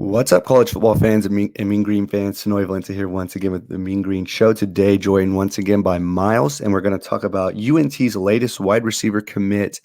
What's up, college football fans and Mean Green fans? Sonoy Valenta here once again with the Mean Green Show. Today, joined once again by Miles, and we're going to talk about UNT's latest wide receiver commit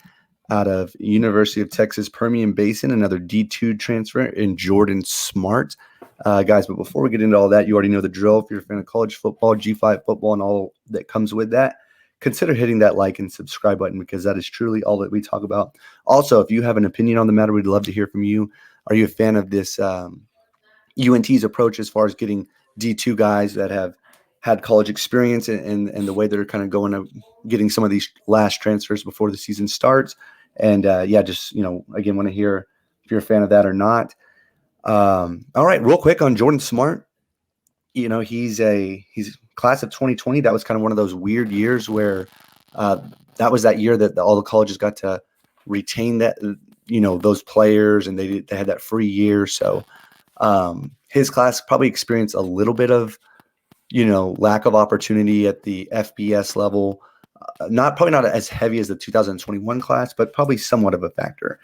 out of University of Texas Permian Basin, another D2 transfer in Jordan Smart. Guys, but before we get into all that, you already know the drill. If you're a fan of college football, G5 football, and all that comes with that, consider hitting that like and subscribe button because that is truly all that we talk about. Also, if you have an opinion on the matter, we'd love to hear from you. Are you a fan of this UNT's approach as far as getting D2 guys that have had college experience and the way they're kind of going to getting some of these last transfers before the season starts? And just, again, want to hear if you're a fan of that or not. All right, real quick on Jordan Smart. He's class of 2020. That was kind of one of those weird years where that was that year that all the colleges got to retain that, those players, and they had that free year. So his class probably experienced a little bit of, lack of opportunity at the FBS level. Probably not as heavy as the 2021 class, but probably somewhat of a factor.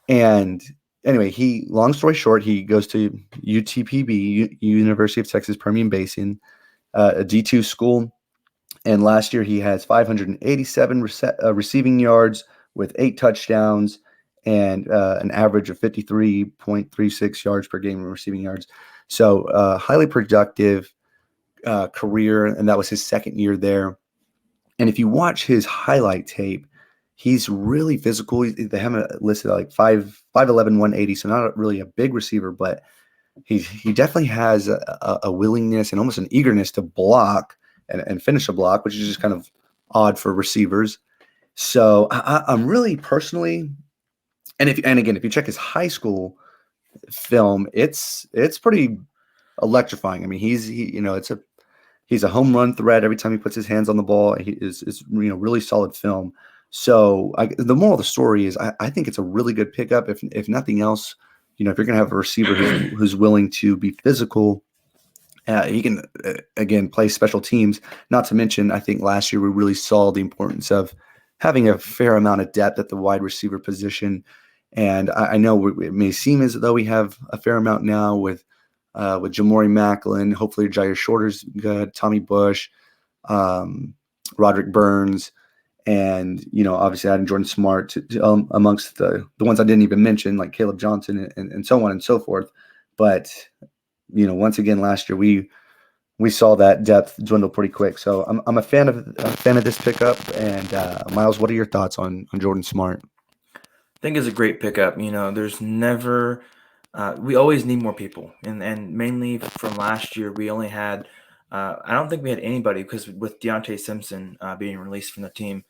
And anyway, long story short, he goes to UTPB, University of Texas Permian Basin, a D2 school. And last year he has 587 receiving yards with 8 touchdowns and an average of 53.36 yards per game in receiving yards. So highly productive career, and that was his second year there. And if you watch his highlight tape, he's really physical. They have him listed at like 5'11", 180, so not really a big receiver, but he definitely has a willingness and almost an eagerness to block and finish a block, which is just kind of odd for receivers. So I'm really personally, and again, if you check his high school film, it's pretty electrifying. I mean, he's a home run threat every time he puts his hands on the ball. He is really solid film. So the moral of the story is I think it's a really good pickup. If nothing else, if you're going to have a receiver who's willing to be physical, he can, again, play special teams. Not to mention, I think last year we really saw the importance of having a fair amount of depth at the wide receiver position. And I know it may seem as though we have a fair amount now with Jamori Macklin. Hopefully Jair Shorter's good, Tommy Bush, Roderick Burns, and obviously adding Jordan Smart amongst the ones I didn't even mention, like Caleb Johnson and so on and so forth. But once again, last year we saw that depth dwindle pretty quick. So I'm a fan of this pickup. And Miles, what are your thoughts on Jordan Smart? I think it's a great pickup. There's never we always need more people, and mainly from last year we only had I don't think we had anybody, because with Deontay Simpson being released from the team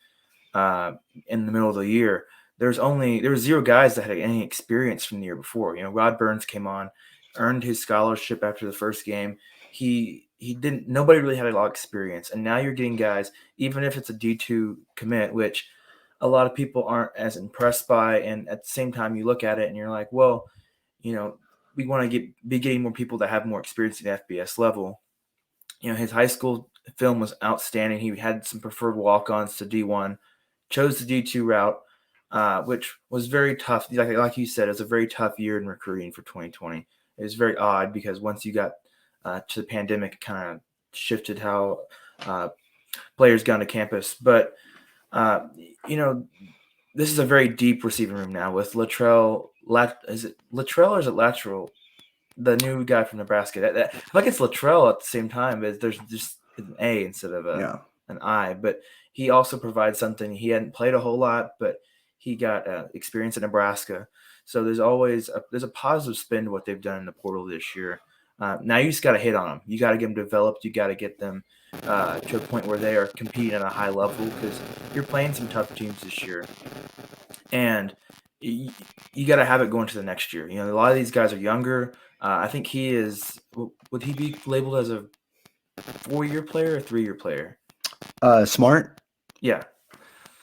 in the middle of the year, there were 0 guys that had any experience from the year before. Rod Burns came on, earned his scholarship after the first game. Nobody really had a lot of experience, and now you're getting guys, even if it's a D2 commit, which a lot of people aren't as impressed by, and at the same time you look at it and you're like, well, we want to be getting more people that have more experience at the FBS level. His high school film was outstanding. He had some preferred walk-ons to D1, chose the D2 route, which was very tough. Like you said, it was a very tough year in recruiting for 2020. It was very odd because once you got to the pandemic, it kind of shifted how players got to campus. But this is a very deep receiving room now with Latrell. Is it Latrell or is it Lateral? The new guy from Nebraska. I feel like it's Latrell at the same time, but there's just an A instead of an I. But he also provides something. He hadn't played a whole lot, but he got experience in Nebraska. So there's a positive spin to what they've done in the portal this year. Now you just got to hit on them. You got to get them developed. You got to get them to a point where they are competing at a high level, because you're playing some tough teams this year, and you got to have it going to the next year. A lot of these guys are younger. I think he is. Would he be labeled as a 4-year player or 3-year player? Smart. Yeah.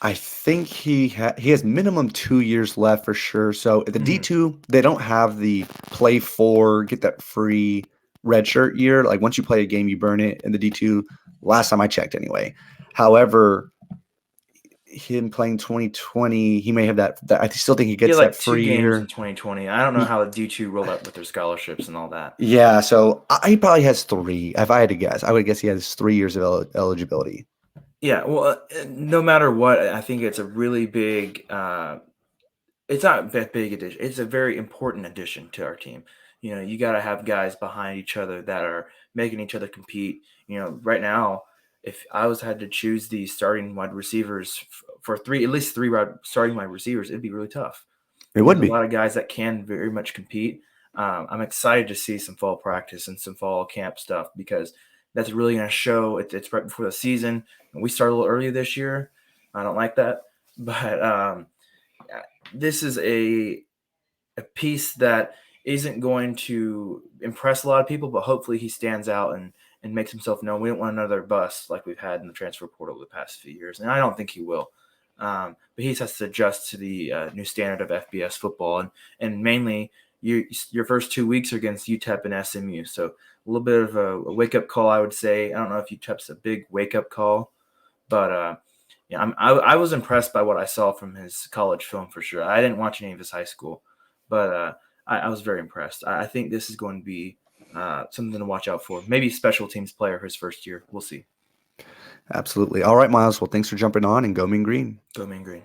I think he has minimum 2 years left for sure. So at the D2, they don't have the play for, get that free red shirt year. Like once you play a game, you burn it in the D2. Last time I checked anyway. However, him playing 2020, he may have that. I still think he He had gets like that 2 free games in year. 2020. I don't know how the D2 rolled up with their scholarships and all that. Yeah, so he probably has three. If I had to guess, I would guess he has 3 years of eligibility. Yeah, well, no matter what, I think it's a really big. It's not a big addition. It's a very important addition to our team. You know, you got to have guys behind each other that are making each other compete. You know, right now, if I was had to choose the starting wide receivers for three, at least three starting wide receivers, it'd be really tough. It There's would a be. lot of guys that can very much compete. I'm excited to see some fall practice and some fall camp stuff because that's really going to show. It's right before the season, and we started a little early this year. I don't like that, but this is a piece that isn't going to impress a lot of people, but hopefully he stands out and makes himself known. We don't want another bust like we've had in the transfer portal the past few years, and I don't think he will. But he has to adjust to the new standard of FBS football, and mainly your first 2 weeks are against UTEP and SMU, so a little bit of a wake up call, I would say. I don't know if UTEP's a big wake up call, but yeah, I was impressed by what I saw from his college film for sure. I didn't watch any of his high school, but I was very impressed. I think this is going to be something to watch out for. Maybe special teams player his first year. We'll see. Absolutely. All right, Miles. Well, thanks for jumping on and go Mean Green. Go Mean Green.